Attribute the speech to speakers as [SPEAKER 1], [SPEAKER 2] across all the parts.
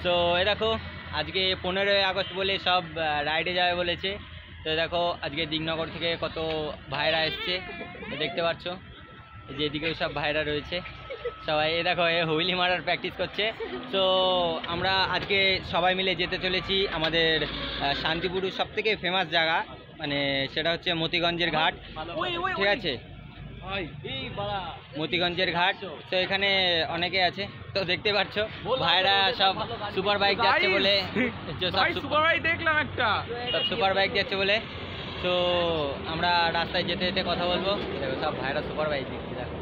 [SPEAKER 1] তো এ দেখো আজকে 15ই আগস্ট বলে সব রাইডে যাবে বলেছে। তো দেখো আজকে দিগনগর থেকে কত ভাইরা এসছে দেখতে পাচ্ছ, যে এদিকেও সব ভাইরা রয়েছে সবাই। এ দেখো এ হুইলি মারার প্র্যাকটিস করছে। তো আমরা আজকে সবাই মিলে যেতে চলেছি আমাদের শান্তিপুর সবথেকে ফেমাস জায়গা, মানে সেটা হচ্ছে মতিগঞ্জের ঘাট, ঠিক আছে? মতিগঞ্জের ঘাট। তো এখানে অনেকে আছে, তো দেখতে পাচ্ছ ভাইরা সব সুপার বাইক যাচ্ছে বলে,
[SPEAKER 2] সুপার বাইক দেখলাম একটা,
[SPEAKER 1] সব সুপার বাইক যাচ্ছে বলে। তো আমরা রাস্তায় যেতে যেতে কথা বলবো। দেখো সব ভাইরা সুপার বাইক দেখছি, দেখো।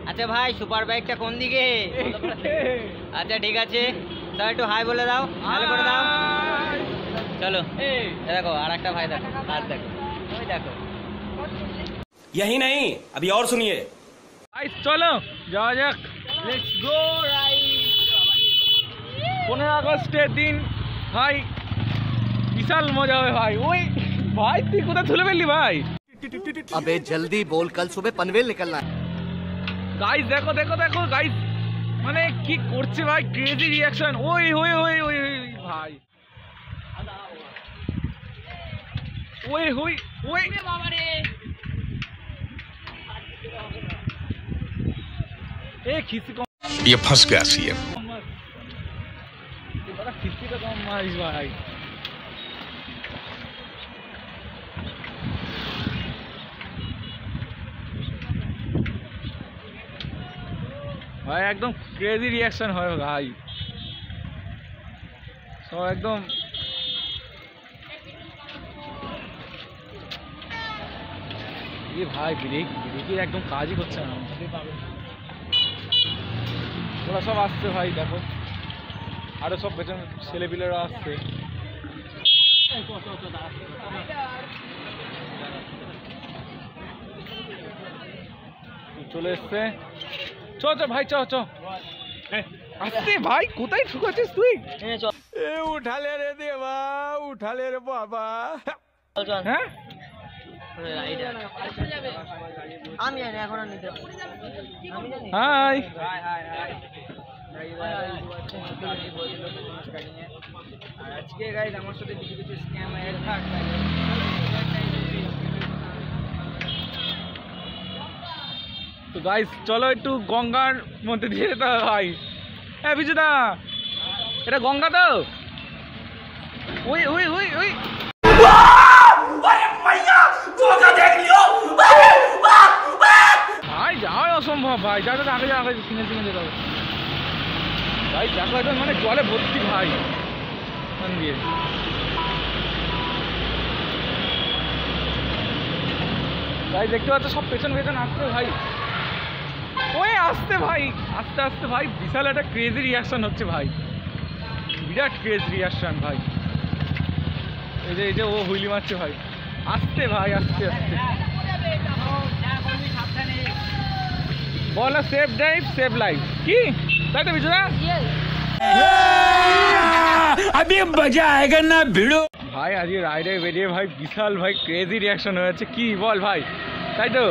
[SPEAKER 1] আচ্ছা ভাই, সুপার বাইকটা কোন দিকে? আচ্ছা ঠিক আছে, সব একটু হাই বলে দাও, ভালো করে দাও। চলো দেখো আর একটা ভাই, দেখো হাত দেখো, ওই দেখো।
[SPEAKER 3] यही नहीं, अभी और सुनिए।
[SPEAKER 2] চলো যাওয়া যাক, লেটস গো রাইড। 15 আগস্টের দিন ভাই বিশাল মজা হবে ভাই। ওই ভাই তুই কোথায় তুলে ফেললি ভাই?
[SPEAKER 4] अबे जल्दी बोल, कल सुबह पनवेल निकलना है।
[SPEAKER 2] গাইস দেখো দেখো দেখো গাইস, মানে কি করছে ভাই, ক্রেজি রিয়াকশন। ওই ওই ওই ওই ভাই, ওই ওই ওই বাবারে, ए खिसी को
[SPEAKER 5] ये फंस गया सीएम।
[SPEAKER 2] ये बड़ा खिसी का काम मारिस भाई। भाई एकदम क्रेजी रिएक्शन हो भाई, तो एकदम ये भाई ब्रेक ब्रेकेर एकदम काजই করছে না। ওরা সব আসছে ভাই, দেখো আরো সব পেছন ছেলেপিলেরা আসছে। চলে এসছে, চ চ ভাই চ চ আসতে ভাই। কোথায় ঠুকাচ্ছিস তুই? এ উঠালে রে দেবা, উঠালে রে বাবা। হ্যাঁ হাই
[SPEAKER 1] আজকে গাইস আমার সাথে কিছু কিছু স্ক্যাম এর থাক।
[SPEAKER 2] তো গাইস চলো একটু গঙ্গার মধ্যে দিয়ে যেতে হবে ভাই। হ্যাঁ বিজুদা, এটা গঙ্গা তো? ওই ওই ওই ওই ভাই যাওয়া অসম্ভব ভাই, যা যা আগে যা, আগে সিঙ্গেল সিঙ্গেল যেতে হবে ভাই। দেখো একদম মানে জলে ভর্তি ভাই, ওখান দিয়ে ভাই দেখতে পাচ্ছ সব পেছন পেছন আসছে ভাই। ওই আসতে ভাই, আস্তে আস্তে ভাই, বিশাল একটা ক্রেজি রিয়াকশন হচ্ছে ভাই, বিরাট ক্রেজি রিয়াকশন ভাই। এই যে ও হুইলি মারছে ভাই, আসতে ভাই, আসতে আসতে বল না, সেফ ড্রাইভ সেভ লাইফ, কি তাই তো বিজুদা?
[SPEAKER 3] अभी मजा आएगा ना भिड़ो।
[SPEAKER 2] ভাই আজকে রাইডে বেরিয়ে ভাই বিশাল ভাই ক্রেজি রিয়াকশন হয়েছে, কি বল ভাই, তাই তো?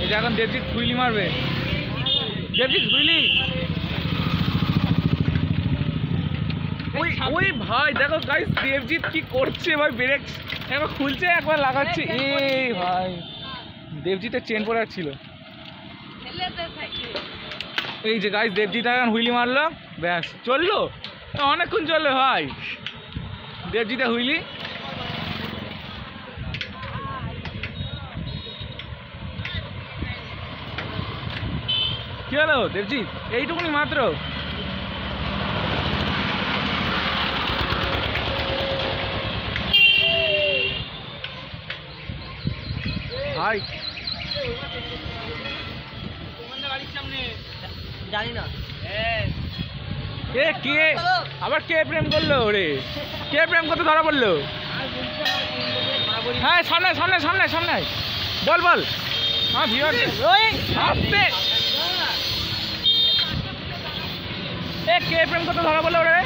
[SPEAKER 2] এই যে এখন দেবজিৎ হুইলি মারবে, দেবজিৎ হুইলি। ওই ওই ভাই দেখো গাইস, দেবজিৎ কি করছে ভাই, ব্রেক একবার খুলছে একবার লাগাচ্ছে। এই ভাই দেবজিতের চেন পরে ছিল। এই যে গাইস দেবজিৎ এখন হুইলি মারলো, ব্যাস চললো, অনেকক্ষণ চললো ভাই দেবজিতে হুইলি। কি হলো দেবজিৎ, এইটুকুনি মাত্র? ভাই
[SPEAKER 1] জানি না
[SPEAKER 2] এ কে আবার কে প্রেম করলো রে, কে প্রেম করতে ধরা পড়লো? হ্যাঁ সামনে সামনে সামনে সামনে বল বল। হ্যাঁ ভিউয়ার ওই আসতে, এ কে প্রেম করতে ধরা পড়লো রে?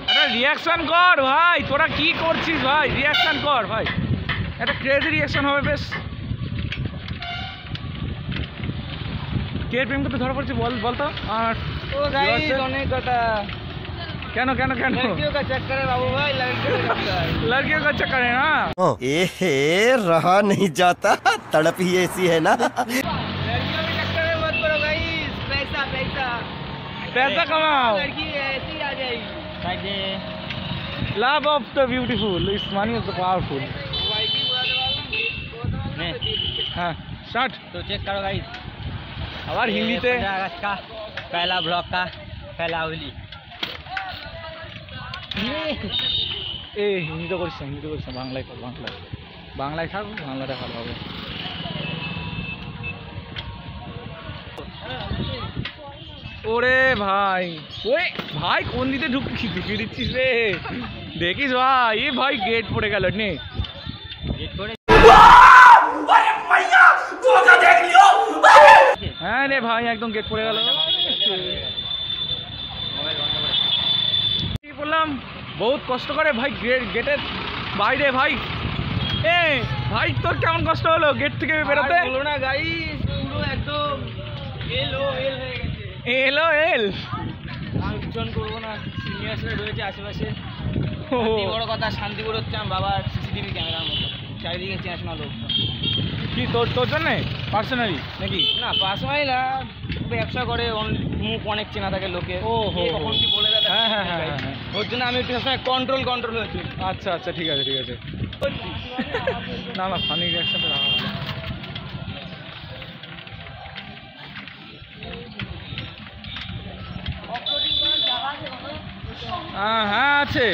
[SPEAKER 2] একটা রিয়াকশন কর ভাই, তোরা কি করছিস ভাই, রিয়াকশন কর ভাই, একটা ক্রেজি রিয়াকশন হবে বেশ। কে প্রেম করতে ধরা পড়ছে বলতো। আর
[SPEAKER 1] ও গাইস অনেক কথা।
[SPEAKER 2] কেন কেন কেন
[SPEAKER 1] लड़कियों का चक्कर है बाबू भाई, लड़कियों का चक्कर है।
[SPEAKER 2] लड़कियों का चक्कर है ना।
[SPEAKER 4] एहे रहा नहीं जाता, तड़प ही ऐसी है ना।
[SPEAKER 1] लड़कियों के चक्कर में मत पड़ो गाइस, पैसा पैसा
[SPEAKER 2] पैसा कमाओ,
[SPEAKER 1] लड़की ऐसी आ जाएगी।
[SPEAKER 2] Love of the beautiful is money of the powerful. हाँ स्टार्ट।
[SPEAKER 1] तो चेक करो गाइस,
[SPEAKER 2] আবার হিন্দিতে
[SPEAKER 1] 15 अगस्त का पहला ब्लॉग का पहला होली।
[SPEAKER 2] এ হিন্দিতে করিস না, হিন্দিতে করিস না, বাংলায় কর, বাংলায় থাক, বাংলাটা ভালো হবে। ওরে ভাই, ওই ভাই কোন দিকে ঢুকিয়ে দিচ্ছিস রে, দেখিস ভাই, এ ভাই গেট পড়ে গেল নে,
[SPEAKER 1] गेट করে
[SPEAKER 2] হ্যাঁ রে ভাই একদম গেট পড়ে গেল। কি বললাম, বহুত কষ্ট করে ভাই গেটের বাইরে ভাই। এ ভাই তোর কেমন কষ্ট হলো গেট থেকে বেরোতে?
[SPEAKER 1] বলো না গাইস, পুরো একদম এল হয়ে গেছে।
[SPEAKER 2] এলো এল
[SPEAKER 1] আর জন করবো না, সিনিয়রসরা রয়েছে আশেপাশে।
[SPEAKER 2] ও,
[SPEAKER 1] বড় কথা, শান্তিপুর হচ্ছে আমার বাবার সিসিটিভি ক্যামেরার মতো, চারিদিকে চেঁচানো লোক।
[SPEAKER 2] কি তোর জন্যে পার্সোনালি নাকি?
[SPEAKER 1] না পার্সোনালি না, ব্যবসা করে মুখ অনেক চেনা থাকে লোকে,
[SPEAKER 2] ও হো,
[SPEAKER 1] কখন কি বলে দেয়।
[SPEAKER 2] হ্যাঁ হ্যাঁ হ্যাঁ হ্যাঁ,
[SPEAKER 1] ওর জন্য আমি একটু সবসময় কন্ট্রোল হয়েছি।
[SPEAKER 2] আচ্ছা আচ্ছা ঠিক আছে ঠিক আছে। না না ফানি রিয়াকশনটা রাখা ভালো। হ্যাঁ আছে,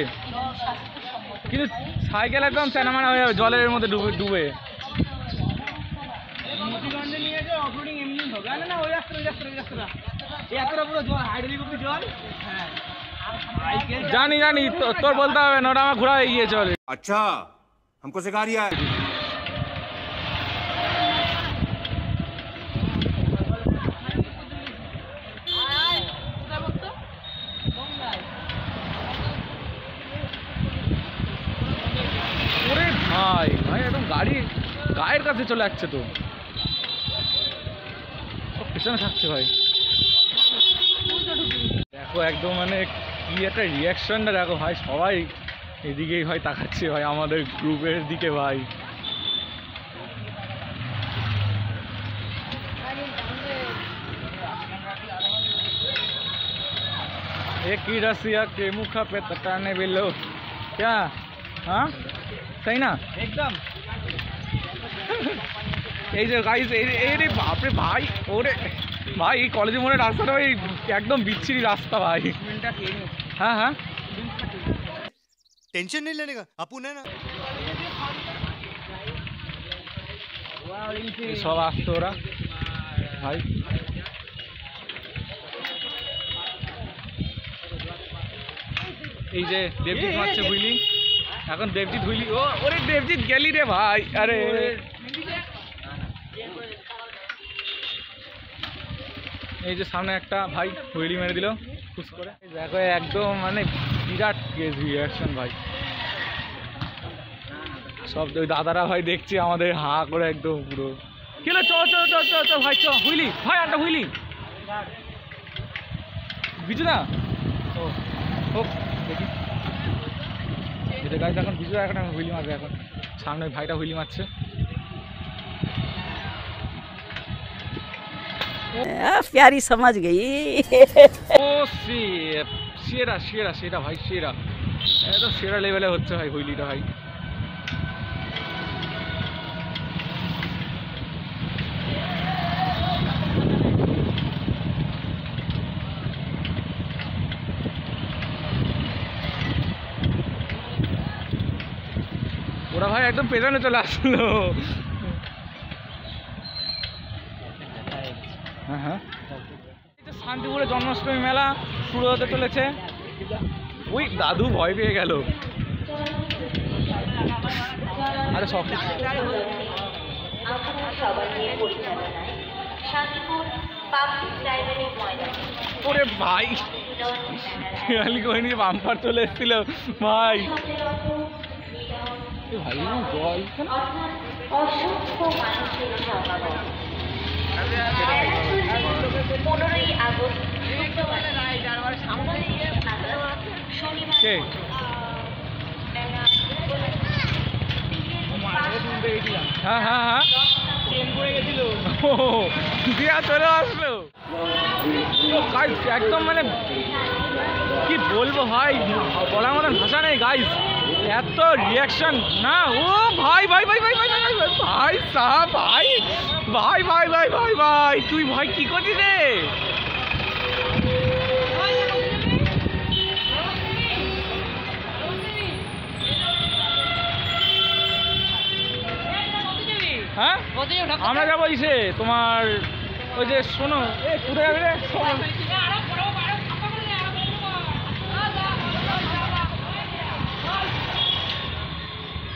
[SPEAKER 2] কিন্তু সাইকেল একদম চেনামানা হয়ে যাবে জলের মধ্যে ডুবে।
[SPEAKER 1] মতিগঞ্জে নিয়ে যে অফরোডিং এমনি হবে না, ওই রাস্তা এই এতটা পুরো জল, হাইড্রোলি উপরে জল। হ্যাঁ
[SPEAKER 2] জানি তোর বলতে হবে না, ওটা আমার ঘোরা হয়ে গিয়েছে অলরেডি।
[SPEAKER 3] अच्छा हमको सिखा रिया है।
[SPEAKER 2] ওরে ভাই ভাই একদম গাড়ি গায়ের কাছে চলে যাচ্ছে, তো পেছনে থাকছে ভাই। দেখো একদম মানে কি একটা রিয়াকশনটা দেখো ভাই, সবাই এদিকেই ভাই তাকাচ্ছে ভাই, আমাদের গ্রুপের দিকে ভাই। एक ही रसिया के मुखा पे तटाने बिलो क्या, हाँ তাই না
[SPEAKER 1] একদম।
[SPEAKER 2] এই যে গাইস এই রে বাপরে ভাই, ওরে ভাই এই কলেজের মোড়ের রাস্তাটা ভাই একদম বিচ্ছিরি রাস্তা ভাই।
[SPEAKER 1] মিনিটটা খেয়ে নিই।
[SPEAKER 2] হ্যাঁ হ্যাঁ
[SPEAKER 4] टेंशन नहीं लेने का, अपन है ना।
[SPEAKER 2] সব আসতো ওরা ভাই। এই যে দেবজিৎ মারছে হুইলি, এখন দেবজিৎ হুইলি, ও ওরে দেবজিৎ গেলি রে ভাই। আরে এই যে সামনে একটা ভাই হুইলি মেরে দিল খুশ করে, দেখো একদম মানে বিরাট রিয়াকশন ভাই। সব ওই দাদারা ভাই দেখছি আমাদের হাঁ করে একদম পুরো কি হলো, চ ভাই চ হুইলি ভাই, আনটা হুইলি বিজু না ও হোক দেখি। গাছ এখন বিজু এখন হুইলি মারবে, এখন সামনে ভাইটা হুইলি মারছে।
[SPEAKER 5] प्यारी समझ गई।
[SPEAKER 2] ও সেরা সেরা সেরা ভাই, সেরা একদম সেরা লেভেলে হচ্ছে ভাই হুইলিটা ভাই। ওরা ভাই একদম পেছনে চলে আসলো। হ্যাঁ হ্যাঁ শান্তিপুরে জন্মাষ্টমী মেলা শুরু হতে চলেছে। ওই দাদু ভয় পেয়ে গেল। আরে সব ওরে ভাই খালি কইনি বাম্পার চলে এসেছিল ভাই। ভাই জল হ্যাঁ হ্যাঁ হ্যাঁ দিয়া চলে আসলো গাইস। একদম মানে কি বলবো ভাই, বলার মতন ভাষা নেই গাইস, এত রিয়াকশন না। ও ভাই ভাই ভাই ভাই ভাই ভাই ভাই সাহেব ভাই ভাই ভাই ভাই ভাই ভাই তুই ভাই কি করছিস রে? হ্যাঁ আমরা যাবো ইসে তোমার ওই যে শোনো এ কোথায় যাবে রে?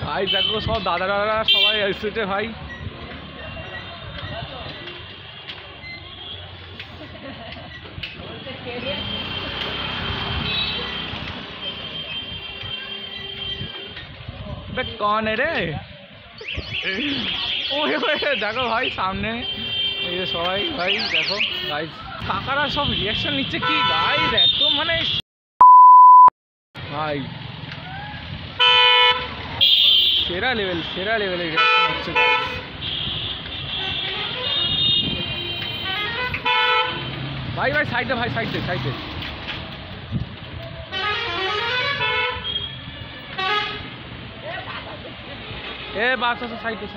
[SPEAKER 2] ভাই দেখো সব দাদারা সবাই এসেছে ভাই। कौन है रे? ওই দেখো ভাই সামনে এই যে সবাই ভাই দেখো গাইস, কাকারা সব রিয়াকশন নিচ্ছে কি গাইস, একদম মানে ভাই সেরা লেভেলের রিয়াকশন হচ্ছে গাইস। ভাই ভাই সাইডে ভাই সাইডে এ বাস আছে সাইডে।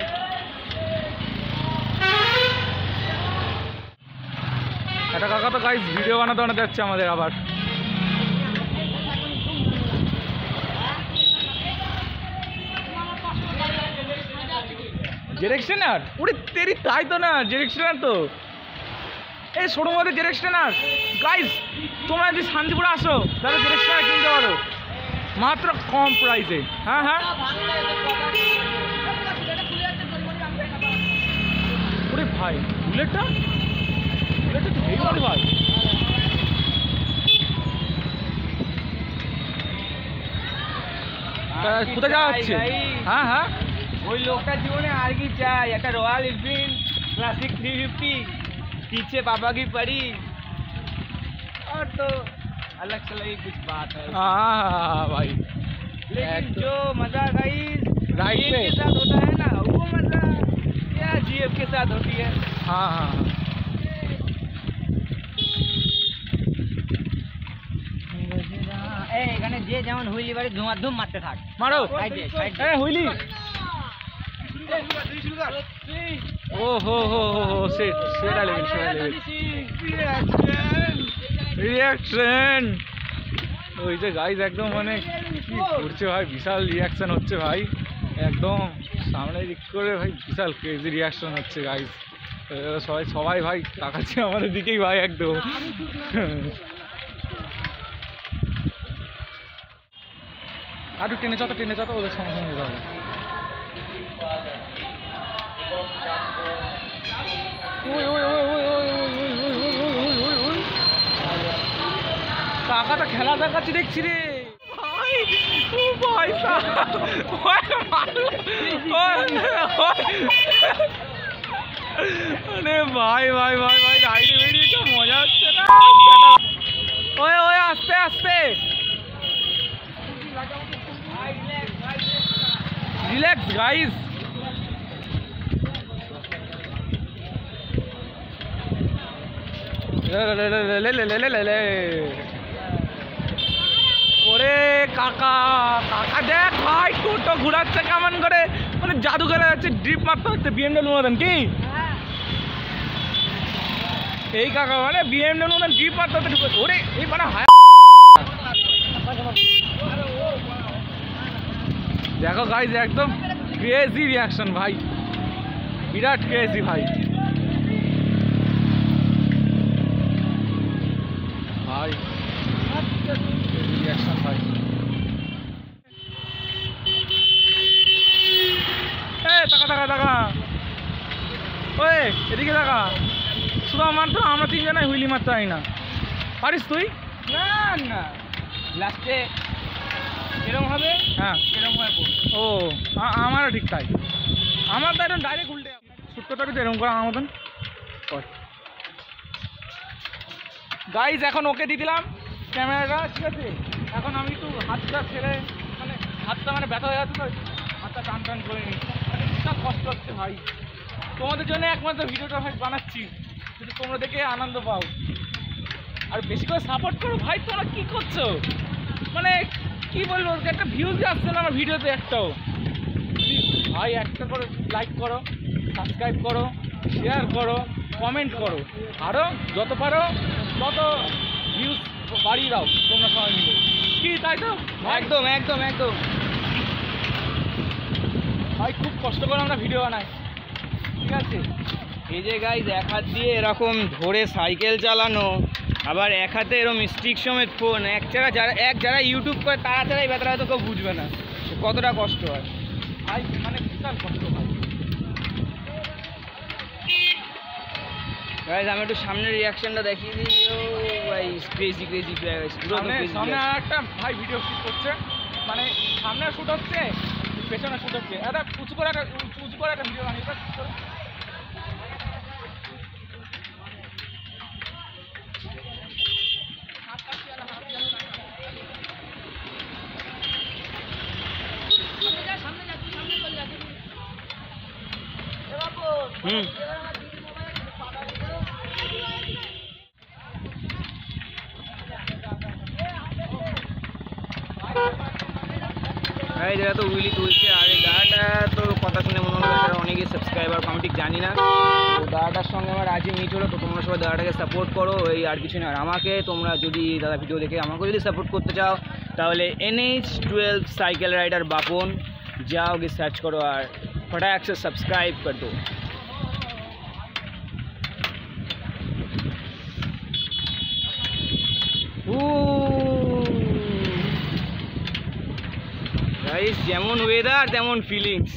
[SPEAKER 2] একটা কাকা তো গাইস ভিডিও বানাতে যাচ্ছে আমাদের আবার। জেরেক্সনার ওরে তেরি তাই তো না, জেরেক্সনার তো এই শোরুম মধ্যে জেরেক্সনার গাইস, তোমরা যদি শান্তিপুরে আসো তাহলে জেরেক্সনার কিনতে পারো মাত্র কম প্রাইসে। হ্যাঁ হ্যাঁ ওরে ভাই বুলেটটা তো হেই বড় ভাই। কোথায় যাওয়া হচ্ছে? হ্যাঁ হ্যাঁ
[SPEAKER 1] ওই লোকটার জীবনে আর কি চাই, একটা রয়্যাল এনফিল্ড क्लासिक 350, पीछे पापा की परी, और तो अलग से ही कुछ बात है।
[SPEAKER 2] हाँ भाई
[SPEAKER 1] लेकिन जो मजा गाइस
[SPEAKER 2] राइड पे
[SPEAKER 1] के साथ होता है ना, वो मजा क्या जीएफ के साथ होती है।
[SPEAKER 2] हाँ हाँ
[SPEAKER 1] এখানে যে যেমন হুইলি বাড়ি ধুম মারতে থাক,
[SPEAKER 2] মারো এ হুইলি। ও হো হো হো হো সেরা লেভেল রিয়াকশন। ওই যে গাইজ একদম মানে কি করছে ভাই, বিশাল রিয়াকশন হচ্ছে ভাই, একদম সামনে দিক করে ভাই বিশাল ক্রেজি রিয়াকশন হচ্ছে গাইজ। সবাই ভাই তাকাচ্ছে আমাদের দিকেই ভাই একদম। আর একটু টেনে যত ওদের সঙ্গে সঙ্গে যাবে। কাকাটা খেলা দেখাচ্ছি দেখছি রে ভাই। ও ভাই আরে ভাই ভাই ভাই ভাই রাইডে বেরিয়ে তো মজা হচ্ছে না। ওই আস্তে আস্তে রিল্যাক্স গাইস। ওরে কাকা দেখ ভাই টোটো ঘুরাচ্ছে কেমন করে, মানে জাদু করে যাচ্ছে, ড্রিপ মারতে হচ্ছে বিএমডব্লিউ মতন। কি এই কাকা মানে বিএমডব্লিউ মতন ড্রিপ মারতে হচ্ছে। ওরে এই মানে হায় দেখো গাইজ একদম ক্রেজি রিয়াকশন ভাই, বিরাট ক্রেজি ভাই। ভাই রিয়াকশন ভাই। টাকা ওই এদিকে টাকা শুধু মাত্র আমরা তিনজনে হুইলি মারতে হয় না, পারিস তুই? না না
[SPEAKER 1] লাস্টে এরকম হবে,
[SPEAKER 2] হ্যাঁ
[SPEAKER 1] এরকম হয়ে পড়বে।
[SPEAKER 2] ও আমারও ঠিক তাই, আমার তো একদম ডাইরেক্ট উল্টে শ্যুট করতে হবে এরকম করে আমার মতন কর। গাইজ এখন ওকে দিয়ে দিলাম ক্যামেরাটা, ঠিক আছে। এখন আমি একটু হাতটা ছেড়ে মানে হাতটা মানে ব্যথা হয়ে যাচ্ছে তো, হাতটা টান টান করে নিই, মানে বিশাল কষ্ট হচ্ছে ভাই। তোমাদের জন্য একমাত্র ভিডিওটা ভাই বানাচ্ছি, যদি তোমরা দেখে আনন্দ পাও আর বেশি করে সাপোর্ট করো ভাই। তোমরা কী করছো মানে কি বলবো, একটা ভিউজ আসছে না আমার ভিডিওতে একটাও। ভাই একটা করে লাইক করো, সাবস্ক্রাইব করো, শেয়ার করো, কমেন্ট করো, আরও যত পারো তত ভিউজ বাড়িয়ে দাও তোমরা সবাই মিলে, কি তাই তো?
[SPEAKER 1] একদম একদম একদম।
[SPEAKER 2] ভাই খুব কষ্ট করে আমরা ভিডিও বানাই, ঠিক আছে।
[SPEAKER 1] এই যে গাইজ এক হাত দিয়ে এরকম ধরে সাইকেল চালানো, আবার এক হাতে এরকম স্টিক সমেত ফোন, যারা ইউটিউব করে তারা ছাড়া এই ব্যাপারটা হয়তো কেউ বুঝবে না কতটা কষ্ট হয়।
[SPEAKER 2] ভাই মানে বিশাল কষ্ট ভাই।
[SPEAKER 1] গাইজ আমি একটু সামনের রিয়াকশনটা দেখিয়ে দিই। ও ভাই ক্রেজি ক্রেজি
[SPEAKER 2] সামনে আর একটা ভাই ভিডিও শুট করছে, মানে সামনে শুট হচ্ছে পেছনে শুট হচ্ছে, একটা উঁচু করে একটা ভিডিও বানিয়ে
[SPEAKER 1] হুম। এই জায়গা তো উইলি তুলছে, আর এই দাদাটা তো কথা শুনে মনে হলো তারা অনেকে সাবস্ক্রাইবার আমি ঠিক জানি না, তো দাদাটার সঙ্গে আমার আজই মিট হলো। তো তোমরা সবাই দাদাটাকে সাপোর্ট করো, এই আর কিছু না। আর আমাকে তোমরা যদি দাদা ভিডিও দেখে আমাকেও যদি সাপোর্ট করতে চাও তাহলে NH12 साइकिल राइडर बापन जाओगे सर्च करो और फटाक से सब्सक्राइब कर दो। গাইস যেমন ওয়েদার তেমন ফিলিংস।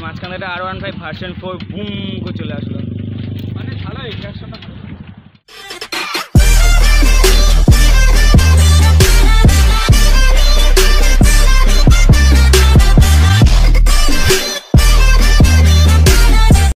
[SPEAKER 1] মাঝখানে একটা R15 ভার্সন 4 বুম করে চলে আসলো,
[SPEAKER 2] মানে ভালো এই রিয়াকশনটা।